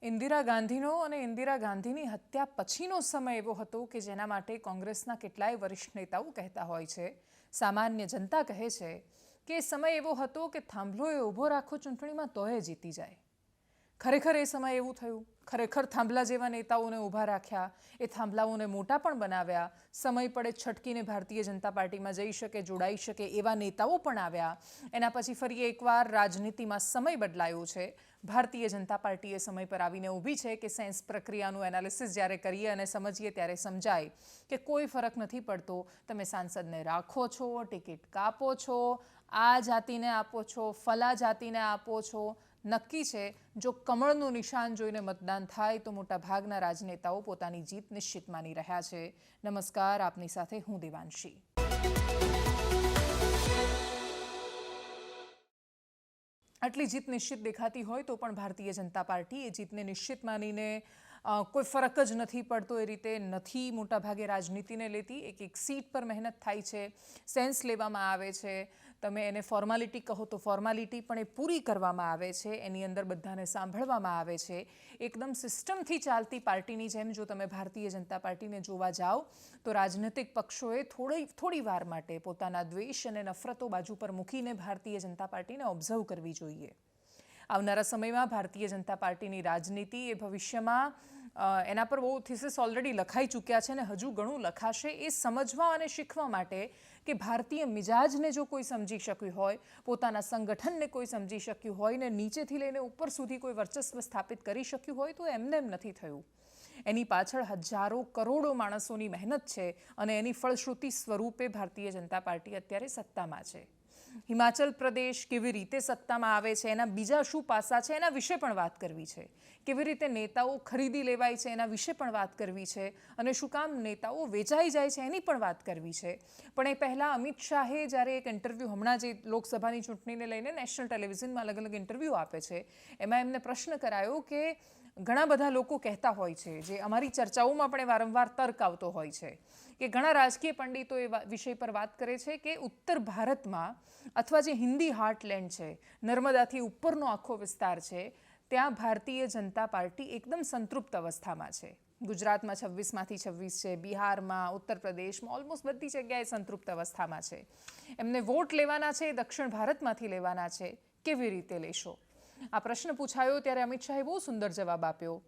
ઇન્દિરા ગાંધીનો અને ઇન્દિરા ગાંધીની હત્યા પછીનો સમય એવો હતો કે જેના માટે કોંગ્રેસના કેટલાય વરિષ્ઠ નેતાઓ કહેતા હોય છે, સામાન્ય જનતા કહે છે કે સમય એવો હતો કે થાંભલોએ ઊભો રાખો ચૂંટણીમાં તોય જીતી જાય. ખરેખર એ સમય એવું થયું. ખરેખર થાંભલા જેવા નેતાઓને ઊભા રાખ્યા, એ થાંભલાઓને મોટા પણ બનાવ્યા. સમય પડે છટકીને ભારતીય જનતા પાર્ટીમાં જઈ શકે, જોડાઈ શકે એવા નેતાઓ પણ આવ્યા. એના પછી ફરી એકવાર રાજનીતિમાં સમય બદલાયો છે. ભારતીય જનતા પાર્ટી એ સમય પર આવીને ઊભી છે કે સેન્સ પ્રક્રિયાનું એનાલિસિસ જ્યારે કરીએ અને સમજીએ ત્યારે સમજાય કે કોઈ ફરક નથી પડતો. તમે સાંસદને રાખો છો, ટિકિટ કાપો છો, આ જાતિને આપો છો, ફલા જાતિને આપો છો. નક્કી છે જો કમળનું નિશાન જોઈને મતદાન થાય તો મોટાભાગના રાજનેતાઓ પોતાની જીત નિશ્ચિત માની રહ્યા છે. નમસ્કાર, આપની સાથે હું દેવાંશી. આટલી જીત નિશ્ચિત દેખાતી હોય તો પણ ભારતીય જનતા પાર્ટી એ જીતને નિશ્ચિત માનીને કોઈ ફરક જ નથી પડતો એ રીતે નથી મોટાભાગે રાજનીતિને લેતી. એક સીટ પર મહેનત થાય છે, સેન્સ લેવામાં આવે છે. તમે એને ફોર્માલિટી કહો તો ફોર્માલિટી પણ એ પૂરી કરવામાં આવે છે. એની અંદર બધાને સાંભળવામાં આવે છે. એકદમ સિસ્ટમથી ચાલતી પાર્ટીની જેમ જો તમે ભારતીય જનતા પાર્ટીને જોવા જાઓ તો રાજનૈતિક પક્ષોએ થોડી વાર માટે પોતાના દ્વેષ અને નફરતો બાજુ પર મૂકીને ભારતીય જનતા પાર્ટીને ઓબ્ઝર્વ કરવી જોઈએ. આવનારા સમયમાં ભારતીય જનતા પાર્ટીની રાજનીતિ એ ભવિષ્યમાં એના પર બહુ થીસીસ ઓલરેડી લખાઈ ચૂક્યા છે અને હજુ ઘણું લખાશે. એ સમજવા અને શીખવા માટે કે ભારતીય મિજાજને જો કોઈ સમજી શક્યું હોય, પોતાના સંગઠનને કોઈ સમજી શક્યું હોય ને નીચેથી લઈને ઉપર સુધી કોઈ વર્ચસ્વ સ્થાપિત કરી શક્યું હોય તો એમને એમ નથી થયું. એની પાછળ હજારો કરોડો માણસોની મહેનત છે અને એની ફળશ્રુતિ સ્વરૂપે ભારતીય જનતા પાર્ટી અત્યારે સત્તામાં છે. હિમાચલ પ્રદેશ કેવી રીતે સત્તામાં આવે છે, એના બીજા શું પાસા છે એના વિશે પણ વાત કરવી છે. કેવી રીતે નેતાઓ ખરીદી લેવાય છે એના વિશે પણ વાત કરવી છે અને શું કામ નેતાઓ વેચાઈ જાય છે એની પણ વાત કરવી છે. પણ એ પહેલાં અમિત શાહે જ્યારે એક ઇન્ટરવ્યૂ હમણાં જે લોકસભાની ચૂંટણીને લઈને નેશનલ ટેલિવિઝનમાં અલગ અલગ ઇન્ટરવ્યૂ આપે છે, એમાં એમને પ્રશ્ન કરાયો કે ઘણા બધા લોકો કહેતા હોય છે, જે અમારી ચર્ચાઓમાં પણ વારંવાર તર્ક આવતો હોય છે કે ઘણા રાજકીય પંડિતો એ વિષય પર વાત કરે છે કે ઉત્તર ભારતમાં અથવા જે હિન્દી હાર્ટલેન્ડ છે, નર્મદાથી ઉપરનો આખો વિસ્તાર છે, ત્યાં ભારતીય જનતા પાર્ટી એકદમ સંતૃપ્ત અવસ્થામાં છે. ગુજરાતમાં 26માંથી 26 છે, બિહારમાં, ઉત્તર પ્રદેશમાં ઓલમોસ્ટ બધી જગ્યાએ સંતૃપ્ત અવસ્થામાં છે. એમને વોટ લેવાના છે, દક્ષિણ ભારતમાંથી લેવાના છે. કેવી રીતે લેશો? આ પ્રશ્ન પૂછાયો ત્યારે અમિત શાહે બહુ સુંદર જવાબ આપ્યો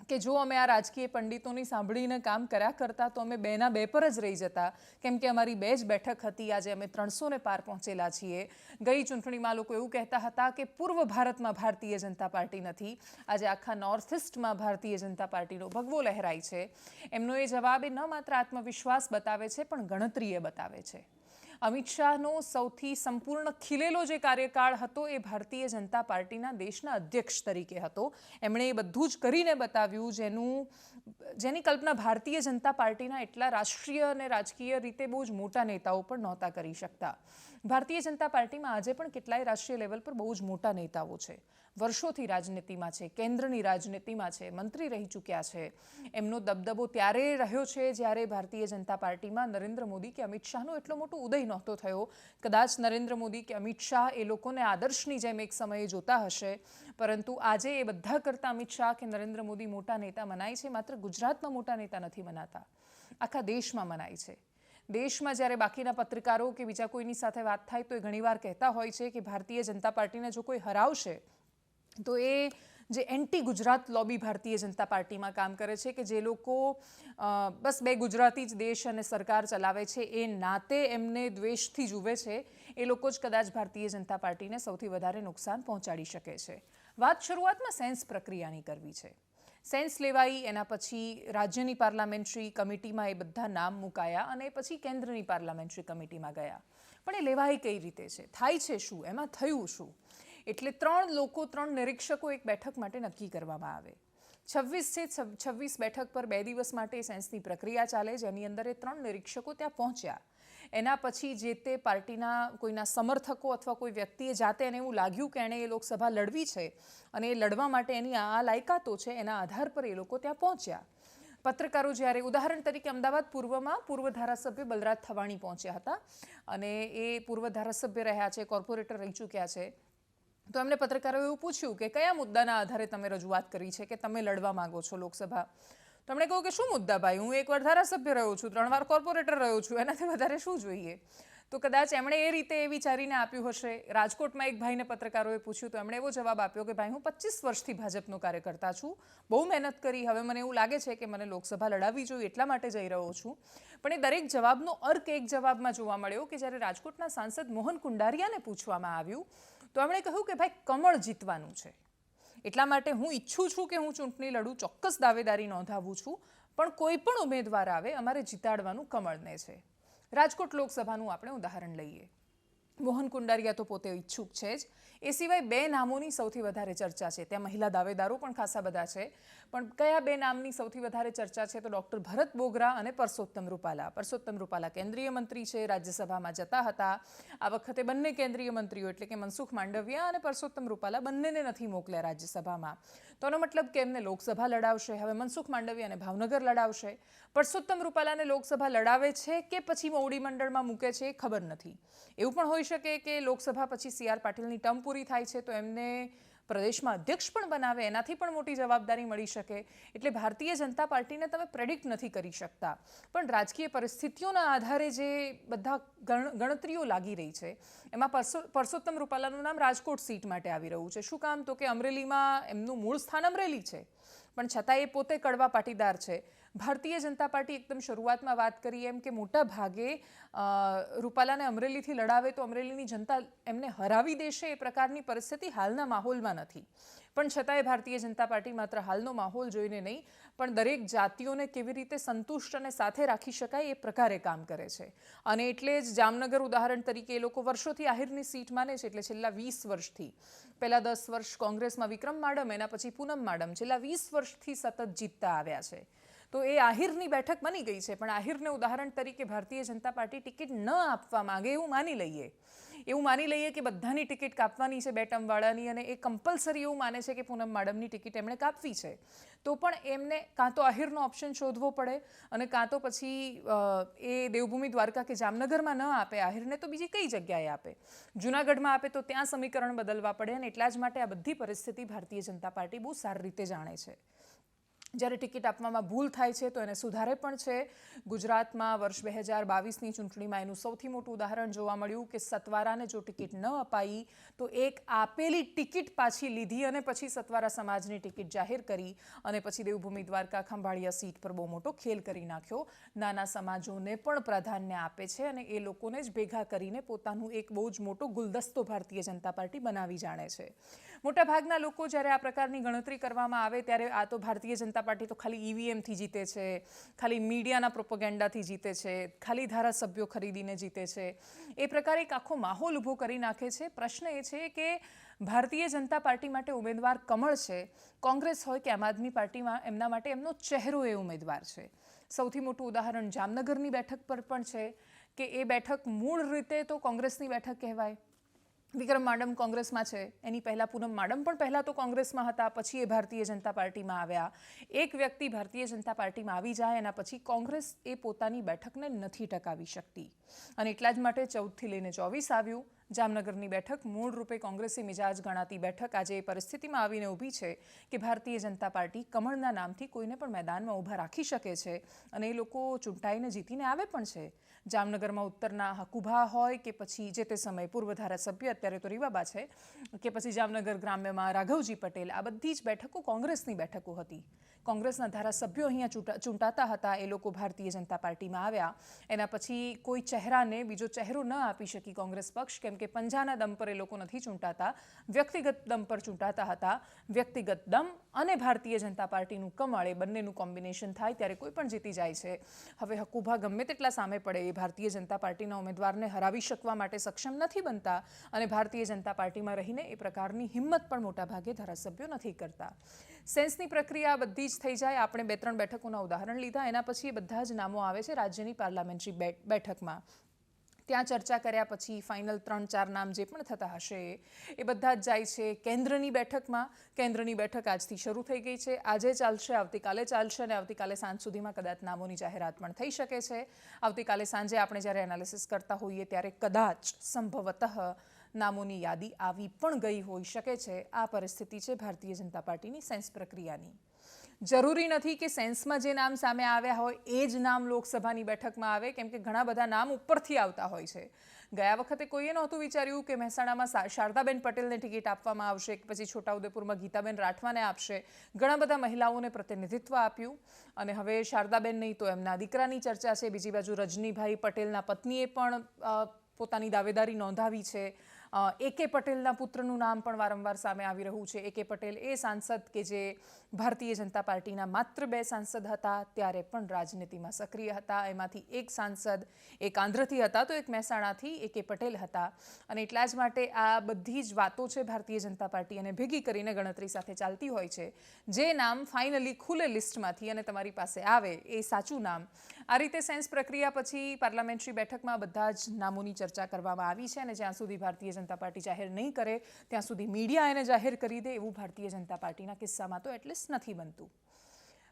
કે જો અમે આ રાજકીય પંડિતોની સાંભળીને કામ કર્યા કરતા તો અમે 2ના 2 પર જ રહી જતા, કેમ કે અમારી 2 જ બેઠક હતી. આજે અમે 300 ને પાર પહોંચેલા છીએ. ગઈ ચૂંટણીમાં લોકો એવું કહેતા હતા કે પૂર્વ ભારતમાં ભારતીય જનતા પાર્ટી નથી. આજે આખા નોર્થ ઇસ્ટમાં ભારતીય જનતા પાર્ટીનો ભગવો લહેરાય છે. એમનો એ જવાબ એ ન માત્ર આત્મવિશ્વાસ બતાવે છે પણ ગણતરીએ બતાવે છે. અમિત શાહનો સૌથી સંપૂર્ણ ખીલેલો જે કાર્યકાળ હતો એ ભારતીય જનતા પાર્ટીના દેશના અધ્યક્ષ તરીકે હતો. એમણે એ બધું જ કરીને બતાવ્યું જેની કલ્પના ભારતીય જનતા પાર્ટીના એટલા રાષ્ટ્રીય અને રાજકીય રીતે બહુ જ મોટા નેતાઓ પણ નહોતા કરી શકતા. ભારતીય જનતા પાર્ટીમાં આજે પણ કેટલાય રાષ્ટ્રીય લેવલ પર બહુ જ મોટા નેતાઓ છે. વર્ષોથી રાજનીતિમાં છે, કેન્દ્રની રાજનીતિમાં છે, મંત્રી રહી ચૂક્યા છે. એમનો દબદબો ત્યારે રહ્યો છે જ્યારે ભારતીય જનતા પાર્ટીમાં નરેન્દ્ર મોદી કે અમિત શાહનો એટલો મોટો ઉદય નહોતો થયો. કદાચ નરેન્દ્ર મોદી કે અમિત શાહ એ લોકોને આદર્શની જેમ એક સમયે જોતા હશે, પરંતુ આજે એ બધા કરતાં અમિત શાહ કે નરેન્દ્ર મોદી મોટા નેતા મનાય છે. માત્ર ગુજરાતમાં મોટા નેતા નથી મનાતા, આખા દેશમાં મનાય છે. દેશમાં જ્યારે બાકીના પત્રકારો કે બીજા કોઈની સાથે વાત થાય તો એ ઘણીવાર કહેતા હોય છે કે ભારતીય જનતા પાર્ટીને જો કોઈ હરાવશે તો એ જે એન્ટી ગુજરાત લોબી ભારતીય જનતા પાર્ટીમાં કામ કરે છે, કે જે લોકો બસ બે ગુજરાતી જ દેશ અને સરકાર ચલાવે છે એ નાતે એમને દ્વેષથી જુએ છે, એ લોકો જ કદાચ ભારતીય જનતા પાર્ટીને સૌથી વધારે નુકસાન પહોંચાડી શકે છે. વાત શરૂઆતમાં સેન્સ પ્રક્રિયાની કરવી છે. સેન્સ લેવાઈ, એના પછી રાજ્યની પાર્લામેન્ટરી કમિટીમાં એ બધા નામ મુકાયા અને પછી કેન્દ્રની પાર્લામેન્ટરી કમિટીમાં ગયા. પણ એ લેવાય કઈ રીતે છે, થાય છે શું, એમાં થયું શું? એટલે 3 નિરીક્ષકો એક બેઠક માટે નક્કી કરવામાં આવે. 26 બેઠક પર 2 દિવસ માટે સેન્સની પ્રક્રિયા ચાલે, જેની અંદર એ 3 નિરીક્ષકો ત્યાં પહોંચ્યા. એના પછી જે તે પાર્ટીના કોઈના સમર્થકો અથવા કોઈ વ્યક્તિએ જાતે એને એવું લાગ્યું કે એણે એ લોકસભા લડવી છે અને એ લડવા માટે એની આ લાયકાતો છે, એના આધાર પર એ લોકો ત્યાં પહોંચ્યા. પત્રકારો જ્યારે ઉદાહરણ તરીકે અમદાવાદ પૂર્વમાં પૂર્વ ધારાસભ્ય બલરાજ થવાણી પહોંચ્યા હતા અને એ પૂર્વ ધારાસભ્ય રહ્યા છે, કોર્પોરેટર રહી ચૂક્યા છે. તો એમણે પત્રકારોએ એવું પૂછ્યું કે કયા મુદ્દાના આધારે તમે રજૂઆત કરી છે કે તમે લડવા માંગો છો લોકસભા? તો એમણે કહ્યું કે શું મુદ્દા ભાઈ, હું એકવાર ધારાસભ્ય રહ્યો છું, 3 વાર કોર્પોરેટર રહ્યો છું, એનાથી વધારે શું જોઈએ? તો કદાચ એમણે એ રીતે એ વિચારીને આપ્યું હશે. રાજકોટમાં એક ભાઈને પત્રકારોએ પૂછ્યું તો એમણે એવો જવાબ આપ્યો કે ભાઈ, હું 25 વર્ષથી ભાજપનો કાર્યકર્તા છું, બહુ મહેનત કરી, હવે મને એવું લાગે છે કે મને લોકસભા લડાવવી જોઈએ, એટલા માટે જઈ રહ્યો છું. પણ એ દરેક જવાબનો અર્ક એક જવાબમાં જોવા મળ્યો કે જ્યારે રાજકોટના સાંસદ મોહન કુંડારિયાને પૂછવામાં આવ્યું તો એમણે કહ્યું કે ભાઈ, કમળ જીતવાનું છે, એટલા માટે હું ઈચ્છું છું કે હું ચૂંટણી લડું, ચોક્કસ દાવેદારી નોંધાવું છું, પણ કોઈ પણ ઉમેદવાર આવે અમારે જીતાડવાનું કમળને છે. રાજકોટ લોકસભાનું આપણે ઉદાહરણ લઈએ. મોહન કુંડારિયા તો પોતે ઈચ્છુક છે જ, એ સિવાય 2 નામોની સૌથી વધારે ચર્ચા છે. ત્યાં મહિલા દાવેદારો પણ ખાસા બધા છે, પણ કયા 2 નામની સૌથી વધારે ચર્ચા છે? તો ડૉક્ટર ભરત બોગરા અને પરસોત્તમ રૂપાલા. પરસોત્તમ રૂપાલા કેન્દ્રીય મંત્રી છે, રાજ્યસભામાં જતા હતા. આ વખતે બંને કેન્દ્રીય મંત્રીઓ એટલે કે મનસુખ માંડવિયા અને પરસોત્તમ રૂપાલા બંનેને નથી મોકલ્યા રાજ્યસભામાં. તો એનો મતલબ કે એમને લોકસભા લડાવશે. હવે મનસુખ માંડવિયાને ભાવનગર લડાવશે. પરસોત્તમ રૂપાલાને લોકસભા લડાવે છે કે પછી મોવડી મંડળમાં મૂકે છે એ ખબર નથી. એવું પણ હોઈ શકે કે લોકસભા પછી CR પાટીલની ટર્મ પૂરી થાય છે તો એમને પ્રદેશમાં અધ્યક્ષ પણ બનાવે, એનાથી પણ મોટી જવાબદારી મળી શકે. એટલે ભારતીય જનતા પાર્ટીને તમે પ્રેડિક્ટ નથી કરી શકતા. પણ રાજકીય પરિસ્થિતિઓના આધારે જે બધા ગણતરીઓ લાગી રહી છે એમાં પરસોત્તમ રૂપાલાનું નામ રાજકોટ સીટ માટે આવી રહ્યું છે. શું કામ? તો કે અમરેલીમાં એમનું મૂળ સ્થાન અમરેલી છે, પણ છતાં એ પોતે કડવા પાટીદાર છે. ભારતીય જનતા પાર્ટી એકદમ શરૂઆતમાં વાત કરી એમ કે મોટા ભાગે રૂપાલાને અમરેલીથી લડાવે તો અમરેલીની જનતા એમને હરાવી દેશે એ પ્રકારની પરિસ્થિતિ હાલના માહોલમાં નથી. પણ છતાંય ભારતીય જનતા પાર્ટી માત્ર હાલનો માહોલ જોઈને નહીં, પણ દરેક જાતિઓને કેવી રીતે સંતુષ્ટ અને સાથે રાખી શકાય એ પ્રકારે કામ કરે છે. અને એટલે જ જામનગર ઉદાહરણ તરીકે એ લોકો વર્ષોથી આહિરની સીટ માને છે. એટલે છેલ્લા 20 વર્ષથી, પહેલાં 10 વર્ષ કોંગ્રેસમાં વિક્રમ માડમ, એના પછી પૂનમ માડમ, છેલ્લા 20 વર્ષથી સતત જીતતા આવ્યા છે. તો એ આહિરની બેઠક બની ગઈ છે. પણ આહિરને ઉદાહરણ તરીકે ભારતીય જનતા પાર્ટી ટિકિટ ન આપવા માંગે એવું માની લઈએ કે બધાની ટિકિટ કાપવાની છે 2 ટર્મવાળાની, અને એ કમ્પલસરી એવું માને છે કે પૂનમ માડમની ટિકિટ એમણે કાપવી છે, તો પણ એમને કાં તો આહિરનો ઓપ્શન શોધવો પડે અને કાં તો પછી એ દેવભૂમિ દ્વારકા કે જામનગરમાં ન આપે આહિરને તો બીજી કઈ જગ્યાએ આપે, જૂનાગઢમાં આપે તો ત્યાં સમીકરણ બદલવા પડે. અને એટલા જ માટે આ બધી પરિસ્થિતિ ભારતીય જનતા પાર્ટી બહુ સારી રીતે જાણે છે. જ્યારે ટિકિટ આપવામાં ભૂલ થાય છે તો એને સુધારે પણ છે. ગુજરાતમાં વર્ષ 2022ની ચૂંટણીમાં એનું સૌથી મોટું ઉદાહરણ જોવા મળ્યું કે સતવારાને જો ટિકિટ ન અપાઈ તો એક આપેલી ટિકિટ પાછી લીધી અને પછી સતવારા સમાજની ટિકિટ જાહેર કરી અને પછી દેવભૂમિ દ્વારકા ખંભાળિયા સીટ પર બહુ મોટો ખેલ કરી નાખ્યો. નાના સમાજોને પણ પ્રાધાન્ય આપે છે અને એ લોકોને જ ભેગા કરીને પોતાનું એક બહુ જ મોટો ગુલદસ્તો ભારતીય જનતા પાર્ટી બનાવી જાણે છે. મોટાભાગના લોકો જ્યારે આ પ્રકારની ગણતરી કરવામાં આવે ત્યારે આ તો ભારતીય જનતા પાર્ટી તો ખાલી EVMથી જીતે છે, ખાલી મીડિયાના પ્રોપોગેન્ડાથી જીતે છે, ખાલી ધારાસભ્યો ખરીદીને જીતે છે, એ પ્રકારે એક આખો માહોલ ઊભો કરી નાખે છે. પ્રશ્ન એ છે કે ભારતીય જનતા પાર્ટી માટે ઉમેદવાર કમળ છે, કોંગ્રેસ હોય કે આમ આદમી પાર્ટીમાં એમના માટે એમનો ચહેરો એ ઉમેદવાર છે. સૌથી મોટું ઉદાહરણ જામનગરની બેઠક પર પણ છે કે એ બેઠક મૂળ રીતે તો કોંગ્રેસની બેઠક કહેવાય. વિક્રમ માડમ કોંગ્રેસમાં છે, એની પહેલાં પૂનમ માડમ પણ પહેલાં તો કોંગ્રેસમાં હતા, પછી એ ભારતીય જનતા પાર્ટીમાં આવ્યા. એક વ્યક્તિ ભારતીય જનતા પાર્ટીમાં આવી જાય એના પછી કોંગ્રેસ એ પોતાની બેઠકને નથી ટકાવી શકતી અને એટલા જ માટે 14થી લઈને 24 આવ્યું. જામનગરની બેઠક મૂળ રૂપે કોંગ્રેસી મિજાજ ગણાતી બેઠક આજે એ પરિસ્થિતિમાં આવીને ઊભી છે કે ભારતીય જનતા પાર્ટી કમળના નામથી કોઈને પણ મેદાનમાં ઊભા રાખી શકે છે અને એ લોકો ચૂંટાઈને જીતીને આવે પણ છે. જામનગરમાં ઉત્તરના હકુભા હોય કે પછી જે તે સમયે પૂર્વ ધારાસભ્ય અત્યારે તો રીવાબા છે કે પછી જામનગર ગ્રામ્યમાં રાઘવજી પટેલ, આ બધી જ બેઠકો કોંગ્રેસની બેઠકો હતી. કોંગ્રેસના ધારાસભ્યો અહીંયા ચૂંટાતા હતા, એ લોકો ભારતીય જનતા પાર્ટીમાં આવ્યા. એના પછી કોઈ ચહેરાને બીજો ચહેરો ન આપી શકી કોંગ્રેસ પક્ષ, કેમ કે પંજાના દમ પર એ લોકો નથી ચૂંટાતા, વ્યક્તિગત દમ પર ચૂંટાતા હતા. વ્યક્તિગત દમ અને ભારતીય જનતા પાર્ટીનું કમળ, એ બંનેનું કોમ્બિનેશન થાય ત્યારે કોઈ પણ જીતી જાય છે. હવે હકુભા ગમે તેટલા સામે પડે એ ભારતીય જનતા પાર્ટીના ઉમેદવારને હરાવી શકવા માટે સક્ષમ નથી બનતા અને ભારતીય જનતા પાર્ટીમાં રહીને એ પ્રકારની હિંમત પણ મોટાભાગે ધારાસભ્યો નથી કરતા. સેન્સની પ્રક્રિયા બધી જ થઈ જાય. આપણે 2-3 બેઠકોના ઉદાહરણ લીધા, એના પછી એ બધા જ નામો આવે છે રાજ્યની પાર્લામેન્ટરી બેઠકમાં. ત્યાં ચર્ચા કર્યા પછી ફાઇનલ 3-4 નામ જે પણ થતા હશે એ બધા જ જાય છે કેન્દ્રની બેઠકમાં. કેન્દ્રની બેઠક આજથી શરૂ થઈ ગઈ છે, આજે ચાલશે, આવતીકાલે ચાલશે અને આવતીકાલે સાંજ સુધીમાં કદાચ નામોની જાહેરાત પણ થઈ શકે છે. આવતીકાલે સાંજે આપણે જ્યારે એનાલિસિસ કરતા હોઈએ ત્યારે કદાચ સંભવતઃ નામોની યાદી આવી પણ ગઈ હોઈ શકે છે. આ પરિસ્થિતિ છે ભારતીય જનતા પાર્ટીની સેન્સ પ્રક્રિયાની. જરૂરી નથી કે સેન્સમાં જે નામ સામે આવ્યા હોય એ જ નામ લોકસભાની બેઠકમાં આવે, કેમ કે ઘણા બધા નામ ઉપરથી આવતા હોય છે. ગયા વખતે કોઈએ નહોતું વિચાર્યું કે મહેસાણામાં શારદાબેન પટેલને ટિકિટ આપવામાં આવશે, કે પછી છોટાઉદેપુરમાં ગીતાબેન રાઠવાને આપશે. ઘણા બધા મહિલાઓને પ્રતિનિધિત્વ આપ્યું અને હવે શારદાબેન નહીં તો એમના દીકરાની ચર્ચા છે. બીજી બાજુ રજનીભાઈ પટેલના પત્નીએ પણ પોતાની દાવેદારી નોંધાવી છે. એ.કે. પટેલના પુત્રનું નામ પણ વારંવાર સામે આવી રહ્યું છે. એ.કે. પટેલ એ સાંસદ કે જે ભારતીય જનતા પાર્ટીના માત્ર 2 સાંસદ હતા, ત્યારે પણ રાજનીતિમાં સક્રિય હતા. એમાંથી એક સાંસદ એક આંધ્રથી હતા તો એક મહેસાણાથી એ.કે. પટેલ હતા. અને એટલા જ માટે આ બધી જ વાતો છે ભારતીય જનતા પાર્ટી અને ભેગી કરીને ગણતરી સાથે ચાલતી હોય છે. જે નામ ફાઇનલી ખુલે લિસ્ટમાંથી અને તમારી પાસે આવે એ સાચું નામ. આ રીતે સેન્સ પ્રક્રિયા પછી પાર્લામેન્ટરી બેઠકમાં બધા જ નામોની ચર્ચા કરવામાં આવી છે અને જ્યાં સુધી ભારતીય જનતા પાર્ટી જાહેર નહીં કરે ત્યાં સુધી મીડિયા એને જાહેર કરી દે એવું ભારતીય જનતા પાર્ટીના કિસ્સામાં તો એટલીસ્ટ નથી બનતું.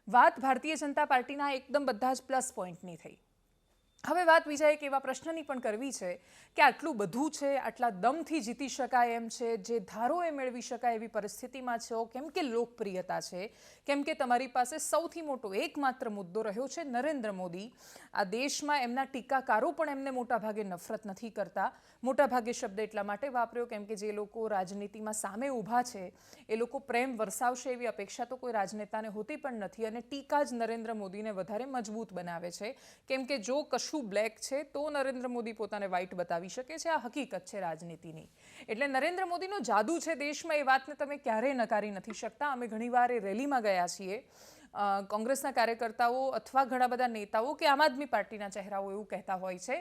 વાત ભારતીય જનતા પાર્ટીના એકદમ બધા જ પ્લસ પોઈન્ટની થઈ. હવે વાત બીજા એક એવા પ્રશ્નની પણ કરવી છે કે આટલું બધું છે, આટલા દમથી જીતી શકાય એમ છે, જે ધારો એ મેળવી શકાય એવી પરિસ્થિતિમાં છો, કેમ કે લોકપ્રિયતા છે, કેમ કે તમારી પાસે સૌથી મોટો એકમાત્ર મુદ્દો રહ્યો છે નરેન્દ્ર મોદી. આ દેશમાં એમના ટીકાકારો પણ એમને મોટાભાગે નફરત નથી કરતા. મોટાભાગે શબ્દ એટલા માટે વાપર્યો કેમ કે જે લોકો રાજનીતિમાં સામે ઊભા છે એ લોકો પ્રેમ વરસાવશે એવી અપેક્ષા તો કોઈ રાજનેતાને હોતી પણ નથી અને ટીકા જ નરેન્દ્ર મોદીને વધારે મજબૂત બનાવે છે. કેમ કે જો કશું બ્લેક છે તો નરેન્દ્ર મોદી પોતાને વ્હાઇટ બતાવી શકે છે. આ હકીકત છે રાજનીતિની. એટલે નરેન્દ્ર મોદીનો જાદુ છે દેશમાં, એ વાતને તમે ક્યારેય નકારી નથી શકતા. અમે ઘણીવાર એ રેલીમાં ગયા છીએ. કોંગ્રેસના કાર્યકર્તાઓ અથવા ઘણા બધા નેતાઓ કે આમ આદમી પાર્ટીના ચહેરાઓ એવું કહેતા હોય છે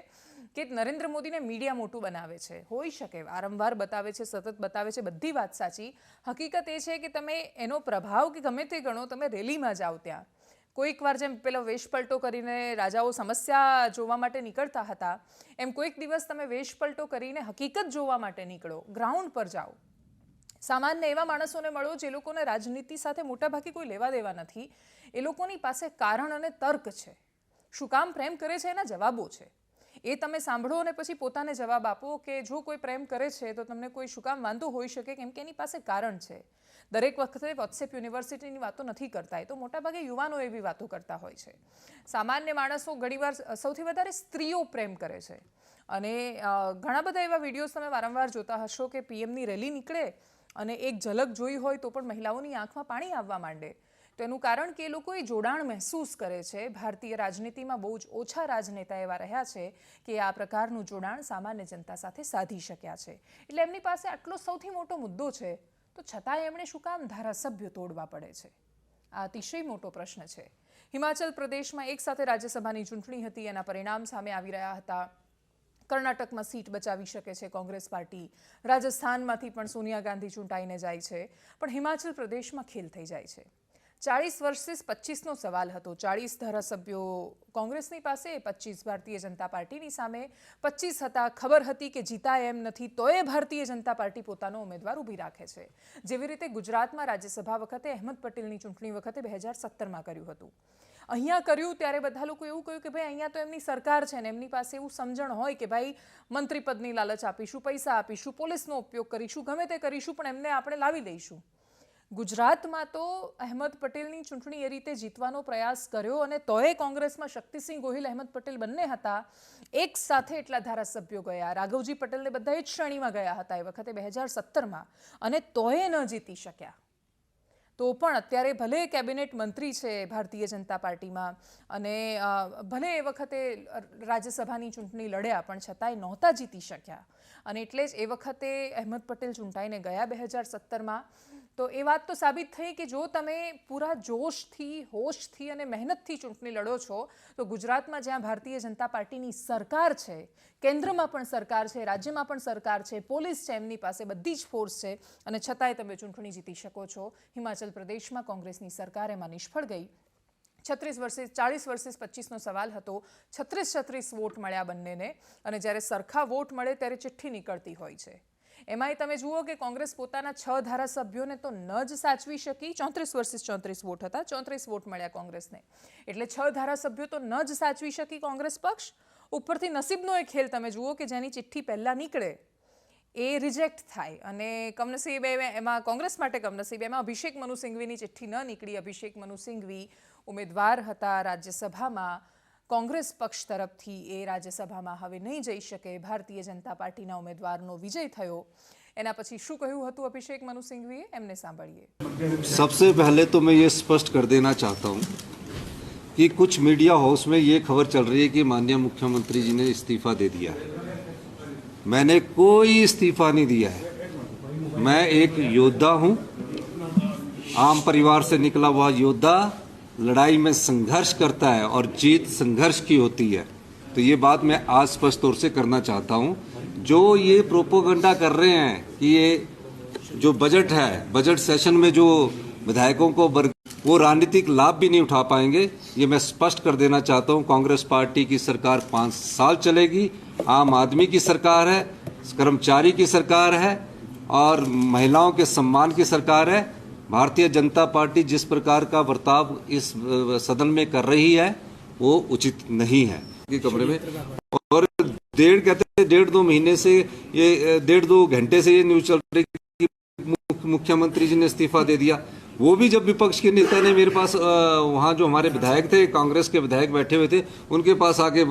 કે નરેન્દ્ર મોદીને મીડિયા મોટું બનાવે છે. હોઈ શકે, વારંવાર બતાવે છે, સતત બતાવે છે, બધી વાત સાચી. હકીકત એ છે કે તમે એનો પ્રભાવ કે ગમે તે ગણો, તમે રેલીમાં જાઓ ત્યાં કોઈક વાર જેમ પેલો વેશપલટો કરીને રાજાઓ સમસ્યા જોવા માટે નીકળતા હતા, એમ કોઈક દિવસ તમે વેશપલટો કરીને હકીકત જોવા માટે નીકળો, ગ્રાઉન્ડ પર જાઓ. સામાન્ય એવા માણસોને મળો જે લોકોને રાજનીતિ સાથે મોટાભાગે કોઈ લેવા દેવા નથી. એ લોકોની પાસે કારણ અને તર્ક છે. શું કામ પ્રેમ કરે છે એના જવાબો છે. એ તમે સાંભળો અને પછી પોતાને જવાબ આપો કે જો કોઈ પ્રેમ કરે છે તો તમને કોઈ શું કામ વાંધો હોઈ શકે, કેમ કે એની પાસે કારણ છે. દરેક વખતે વોટ્સએપ યુનિવર્સિટીની વાતો નથી કરતા, એ તો મોટાભાગે યુવાનો એવી વાતો કરતા હોય છે. સામાન્ય માણસો ઘણીવાર, સૌથી વધારે સ્ત્રીઓ પ્રેમ કરે છે. અને ઘણા બધા એવા વિડીયોઝ તમે વારંવાર જોતા હશો કે પીએમની રેલી નીકળે અને એક ઝલક જોઈ હોય તો પણ મહિલાઓની આંખમાં પાણી આવવા માંડે. તો એનું કારણ કે એ લોકો એ જોડાણ મહેસૂસ કરે છે. ભારતીય રાજનીતિમાં બહુ જ ઓછા રાજનેતા એવા રહ્યા છે કે આ પ્રકારનું જોડાણ સામાન્ય જનતા સાથે સાધી શક્યા છે. એટલે એમની પાસે આટલો સૌથી મોટો મુદ્દો છે તો છતાંય એમણે શું કામ ધારાસભ્યો તોડવા પડે છે? આ અતિશય મોટો પ્રશ્ન છે. હિમાચલ પ્રદેશમાં એક સાથે રાજ્યસભાની ચૂંટણી હતી, એના પરિણામ સામે આવી રહ્યા હતા. કર્ણાટકમાં સીટ બચાવી શકે છે કોંગ્રેસ પાર્ટી. રાજસ્થાનમાંથી પણ સોનિયા ગાંધી ચૂંટાઈને જાય છે. પણ હિમાચલ પ્રદેશમાં ખેલ થઈ જાય છે. 40 વર્સિસ 25નો સવાલ હતો. 40 ધારાસભ્યો કોંગ્રેસની પાસે, 25 ભારતીય જનતા પાર્ટીની સામે. 25 હતા, ખબર હતી કે જીતાય એમ નથી, તોય ભારતીય જનતા પાર્ટી પોતાનો ઉમેદવાર ઊભી રાખે છે. જેવી રીતે ગુજરાતમાં રાજ્યસભા વખતે અહેમદ પટેલની ચૂંટણી વખતે 2017માં કર્યું હતું. અહીંયા કર્યું ત્યારે બધા લોકો એવું કહ્યું કે ભાઈ અહીંયા તો એમની સરકાર છે ને એમની પાસે એવું સમજણ હોય કે ભાઈ મંત્રીપદની લાલચ આપીશું, પૈસા આપીશું, પોલીસનો ઉપયોગ કરીશું, ગમે તે કરીશું, પણ એમને આપણે લાવી દઈશું. ગુજરાતમાં તો અહેમદ પટેલની ચૂંટણી એ રીતે જીતવાનો પ્રયાસ કર્યો અને તોય કોંગ્રેસમાં શક્તિસિંહ ગોહિલ, અહેમદ પટેલ બંને હતા. એક સાથે એટલા ધારાસભ્યો ગયા. રાઘવજી પટેલને બધા એ જ શ્રેણીમાં ગયા હતા એ વખતે 2017માં, અને તોય ન જીતી શક્યા. તો પણ અત્યારે ભલે કેબિનેટ મંત્રી છે ભારતીય જનતા પાર્ટીમાં અને ભલે એ વખતે રાજ્યસભાની ચૂંટણી લડ્યા પણ છતાંય નહોતા જીતી શક્યા. અને એટલે જ એ વખતે અહેમદ પટેલ ચૂંટાઈને ગયા 2017માં. તો એ વાત તો સાબિત થઈ કે જો તમે પૂરા જોશથી, હોશથી અને મહેનતથી ચૂંટણી લડો છો તો ગુજરાતમાં જ્યાં ભારતીય જનતા પાર્ટીની સરકાર છે, કેન્દ્રમાં પણ સરકાર છે, રાજ્યમાં પણ સરકાર છે, પોલીસ છે, એમની પાસે બધી જ ફોર્સ છે અને છતાંય તમે ચૂંટણી જીતી શકો છો. હિમાચલ પ્રદેશમાં કોંગ્રેસની સરકાર એમાં નિષ્ફળ ગઈ. 40 વર્સિસ 25નો સવાલ હતો. 36 વોટ મળ્યા બંનેને, અને જ્યારે સરખા વોટ મળે ત્યારે ચિઠ્ઠી નીકળતી હોય છે. એમાંય તમે જુઓ કે કોંગ્રેસ પોતાના 6 ધારાસભ્યોને તો ન જ સાચવી શકી. 34 વર્સિસ 34 વોટ હતા, 34 વોટ મળ્યા કોંગ્રેસને. એટલે 6 ધારાસભ્યો તો ન જ સાચવી શકી કોંગ્રેસ પક્ષ. ઉપરથી નસીબનો એક ખેલ તમે જુઓ કે જેની ચિઠ્ઠી પહેલાં નીકળે એ રિજેક્ટ થાય અને કમનસીબે એમાં કોંગ્રેસ માટે કમનસીબે એમાં અભિષેક મનુ સિંઘવીની ચિઠ્ઠી ન નીકળી. અભિષેક મનુ સિંઘવી ઉમેદવાર હતા રાજ્યસભામાં. કોંગ્રેસ પક્ષ તરફથી એ રાજ્યસભામાં હવે નહીં જઈ શકે. ભારતીય જનતા પાર્ટીના ઉમેદવારનો વિજય થયો. એના પછી શું કહ્યું હતું અભિષેક મનુ સિંઘવીએ, એમને સાંભળીએ. सबसे पहले तो मैं ये स्पष्ट कर देना चाहता हूँ कि कुछ मीडिया हाउस में ये खबर चल रही है कि माननीय मुख्यमंत्री जी ने इस्तीफा दे दिया है। मैंने कोई इस्तीफा नहीं दिया है। मैं एक योद्धा हूँ, आम परिवार से निकला हुआ योद्धा लड़ाई में संघर्ष करता है और जीत संघर्ष की होती है। तो ये बात मैं आज स्पष्ट तौर से करना चाहता हूँ। जो ये प्रोपोगंडा कर रहे हैं कि ये जो बजट है, बजट सेशन में जो विधायकों को वो राजनीतिक लाभ भी नहीं उठा पाएंगे, ये मैं स्पष्ट कर देना चाहता हूँ। कांग्रेस पार्टी की सरकार 5 साल चलेगी। आम आदमी की सरकार है, कर्मचारी की सरकार है और महिलाओं के सम्मान की सरकार है। भारतीय जनता पार्टी जिस प्रकार का बर्ताव इस सदन में कर रही है वो उचित नहीं है। कमरे में और डेढ़ दो महीने से ये 1.5-2 घंटे से ये न्यूज चल रही कि मुख्यमंत्री जी ने इस्तीफा दे दिया। वो भी जब विपक्ष के नेता ने मेरे पास वहाँ जो हमारे विधायक थे, कांग्रेस के विधायक बैठे हुए थे, उनके पास आके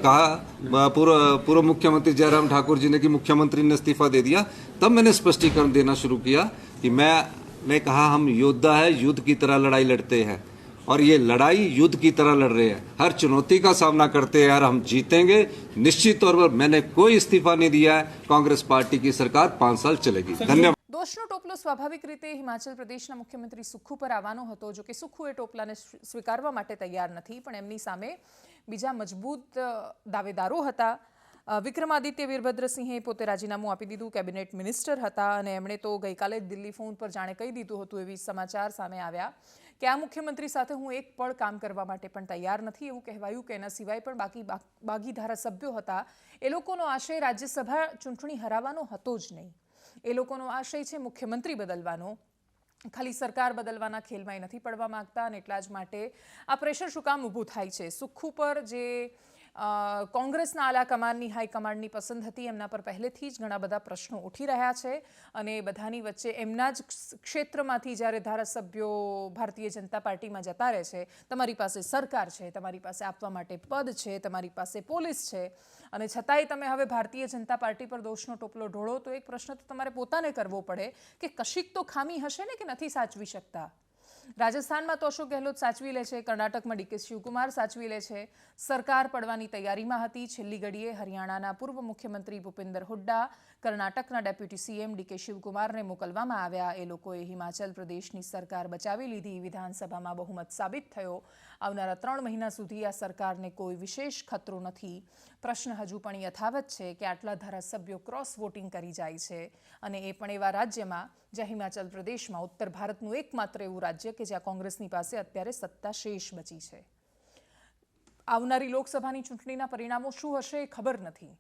कहा पूर्व मुख्यमंत्री जयराम ठाकुर जी ने कि मुख्यमंत्री ने इस्तीफा दे दिया। तब मैंने स्पष्टीकरण देना शुरू किया कि मैं कहा हम योद्धा है, युद्ध की तरह लड़ाई लड़ते हैं और ये लड़ाई युद्ध की तरह लड़ रहे हैं। हर चुनौती का सामना करते हैं और हम जीतेंगे निश्चित तौर पर। मैंने कोई इस्तीफा नहीं दिया है। कांग्रेस पार्टी की सरकार 5 साल चलेगी। धन्यवाद। દોષનો ટોપલો સ્વાભાવિક રીતે હિમાચલ પ્રદેશના મુખ્યમંત્રી સુખ્ખુ પર આવવાનો હતો. જો કે સુખ્ખુ એ ટોપલાને સ્વીકારવા માટે તૈયાર નથી, પણ એમની સામે બીજા મજબૂત દાવેદારો હતા. વિક્રમાદિત્ય વીરભદ્રસિંહે પોતે રાજીનામું આપી દીધું. કેબિનેટ મિનિસ્ટર હતા અને એમણે તો ગઈકાલે જ દિલ્હી ફોન પર જાણે કહી દીધું હતું. એવી સમાચાર સામે આવ્યા કે આ મુખ્યમંત્રી સાથે હું એક પળ કામ કરવા માટે પણ તૈયાર નથી. એવું કહેવાયું કે એના સિવાય પણ બાકી ધારાસભ્યો હતા. એ લોકોનો આશય રાજ્યસભા ચૂંટણી હરાવવાનો હતો જ નહીં. એ લોકોનો આશય છે મુખ્યમંત્રી બદલવાનો. ખાલી સરકાર બદલવાના ખેલમાં નથી પડવા માંગતા અને એટલા જ માટે આ પ્રેશર શું કામ ઊભું થાય છે. સુખ્ખુ પર જે કોંગ્રેસના આલા કમાન્ડની હાઈકમાન્ડની પસંદ હતી, એમના પર પહેલેથી જ ઘણા બધા પ્રશ્નો ઉઠી રહ્યા છે અને બધાની વચ્ચે એમના જ ક્ષેત્રમાંથી જ્યારે ધારાસભ્યો ભારતીય જનતા પાર્ટીમાં જતા રહે છે, તમારી પાસે સરકાર છે, તમારી પાસે આપવા માટે પદ છે, તમારી પાસે પોલીસ છે અને છતાંય તમે હવે ભારતીય જનતા પાર્ટી પર દોષનો ટોપલો ઢોળો, તો એક પ્રશ્ન તો તમારે પોતાને કરવો પડે કે કશીક તો ખામી હશે ને કે નથી સાચવી શકતા. રાજસ્થાનમાં તો અશોક ગેહલોત સાચવી લે છે, કર્ણાટકમાં ડીકે શિવકુમાર સાચવી લે છે. સરકાર પડવાની તૈયારીમાં હતી. છેલ્લી ઘડીએ હરિયાણાના પૂર્વ મુખ્યમંત્રી ભૂપિન્દર હુડ્ડા, કર્ણાટકના ડેપ્યુટી સીએમ ડીકે શિવકુમારને મોકલવામાં આવ્યા. એ લોકોએ હિમાચલ પ્રદેશની સરકાર બચાવી લીધી. વિધાનસભામાં બહુમત સાબિત થયો. આવનારા 3 મહિના સુધી આ સરકારને કોઈ વિશેષ ખતરો નથી. પ્રશ્ન હજુ પણ યથાવત છે કે આટલા ધારાસભ્યો ક્રોસ વોટિંગ કરી જાય છે અને એ પણ એવા રાજ્યમાં જ્યાં હિમાચલ પ્રદેશમાં ઉત્તર ભારતનું એકમાત્ર એવું રાજ્ય કે જ્યાં કોંગ્રેસની પાસે અત્યારે સત્તા શેષ બચી છે. આવનારી લોકસભાની ચૂંટણીના પરિણામો શું હશે એ ખબર નથી,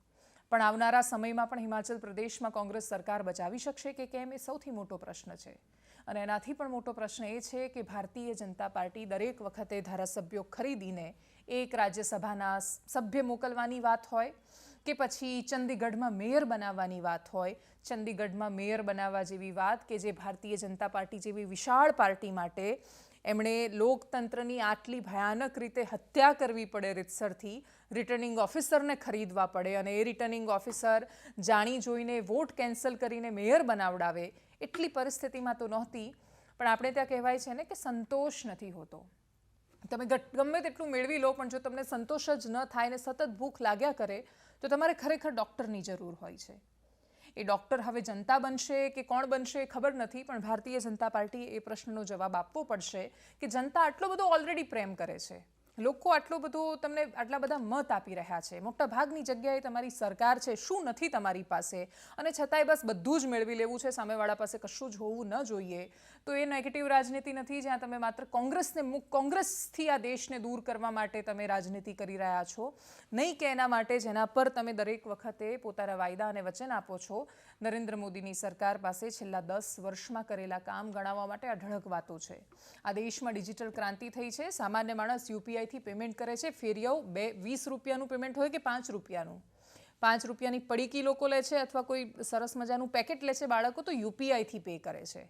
પણ આવનારા સમયમાં પણ હિમાચલ પ્રદેશમાં કોંગ્રેસ સરકાર બચાવી શકશે કે કેમ એ સૌથી મોટો પ્રશ્ન છે. અને એનાથી પણ મોટો પ્રશ્ન એ છે કે ભારતીય જનતા પાર્ટી દરેક વખતે ધારાસભ્યો ખરીદીને એક રાજ્યસભાના સભ્ય મોકલવાની વાત હોય કે પછી ચંદીગઢમાં મેયર બનાવવાની વાત હોય. ચંદીગઢમાં મેયર બનાવવા જેવી વાત કે જે ભારતીય જનતા પાર્ટી જેવી વિશાળ પાર્ટી માટે એમણે લોકતંત્રની આટલી ભયાનક રીતે હત્યા કરવી પડે રીતસરથી, રિટર્નિંગ ઓફિસરને ખરીદવા પડે અને એ રિટર્નિંગ ઓફિસર જાણી જોઈને વોટ કેન્સલ કરીને મેયર બનાવડાવે, એટલી પરિસ્થિતિમાં તો નહોતી. પણ આપણે ત્યાં કહેવાય છે ને કે સંતોષ નથી હોતો. તમે ગમે તેટલું મેળવી લો, પણ જો તમને સંતોષ જ ન થાય ને સતત ભૂખ લાગ્યા કરે તો તમારે ખરેખર ડૉક્ટરની જરૂર હોય છે. એ ડૉક્ટર હવે જનતા બનશે કે કોણ બનશે એ ખબર નથી, પણ ભારતીય જનતા પાર્ટીએ એ પ્રશ્નનો જવાબ આપવો પડશે કે જનતા આટલો બધો ઓલરેડી પ્રેમ કરે છે, લોકો આટલો બધો તમને આટલા બધા મત આપી રહ્યા છે, મોટા ભાગની જગ્યાએ તમારી સરકાર છે, શું નથી તમારી પાસે, અને છતાંય બસ બધું જ મેળવી લેવું છે, સામેવાળા પાસે કશું જ હોવું ન જોઈએ. તો એ નેગેટિવ રાજનીતિ નથી જ્યાં તમે માત્ર કોંગ્રેસથી આ દેશને દૂર કરવા માટે તમે રાજનીતિ કરી રહ્યા છો, નહીં કે એના માટે જેના પર તમે દરેક વખતે પોતાના વાયદા અને વચન આપો છો. નરેન્દ્ર મોદીની સરકાર પાસે છેલ્લા 10 વર્ષમાં કરેલા કામ ગણાવવા માટે અઢળક વાતો છે. આ દેશમાં ડિજિટલ ક્રાંતિ થઈ છે. સામાન્ય માણસ યુપીઆઈથી પેમેન્ટ કરે છે. ફેરિયાઓ 20 રૂપિયાનું પેમેન્ટ હોય કે 5 રૂપિયાનું, ₹5ની પડીકી લોકો લે છે અથવા કોઈ સરસ મજાનું પેકેટ લે છે બાળકો તો યુપીઆઈથી પે કરે છે.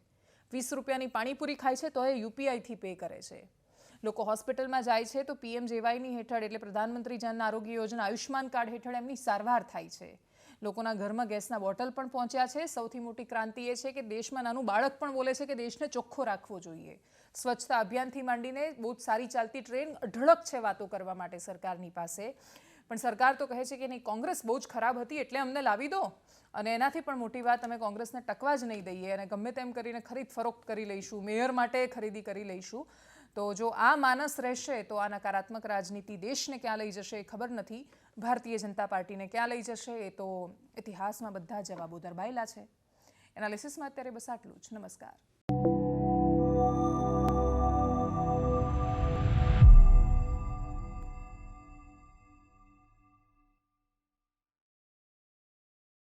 ₹20ની પાણીપુરી ખાય છે તો એ યુપીઆઈથી પે કરે છે. લોકો હોસ્પિટલમાં જાય છે તો PMJYની હેઠળ એટલે પ્રધાનમંત્રી જન આરોગ્ય યોજના આયુષ્માન કાર્ડ હેઠળ એમની સારવાર થાય છે. લોકોના ઘરમાં ગેસના બોટલ પણ પહોંચ્યા છે. સૌથી મોટી ક્રાંતિ એ છે કે દેશમાં નાનું બાળક પણ બોલે છે કે દેશને ચોખ્ખો રાખવો જોઈએ. સ્વચ્છતા અભિયાનથી માંડીને બહુ સારી ચાલતી ટ્રેન અઢળક છે વાતો કરવા માટે સરકારની પાસે. પણ સરકાર તો કહે છે કે નહીં, કોંગ્રેસ બહુ જ ખરાબ હતી એટલે અમને લાવી દો, અને એનાથી પણ મોટી વાત અમે કોંગ્રેસને ટકવા જ નહીં દઈએ અને ગમે તેમ કરીને ખરીદ ફરોખ્ત કરી લઈશું, મેયર માટે ખરીદી કરી લઈશું. તો જો આ માનસ રહેશે તો આ નકારાત્મક રાજનીતિ દેશને ક્યાં લઈ જશે એ ખબર નથી. ભારતીય જનતા પાર્ટીને ક્યાં લઈ જશે એ તો ઇતિહાસમાં બધા જવાબો દરબાયેલા છે. એનાલિસિસમાં અત્યારે બસ આટલું જ. નમસ્કાર.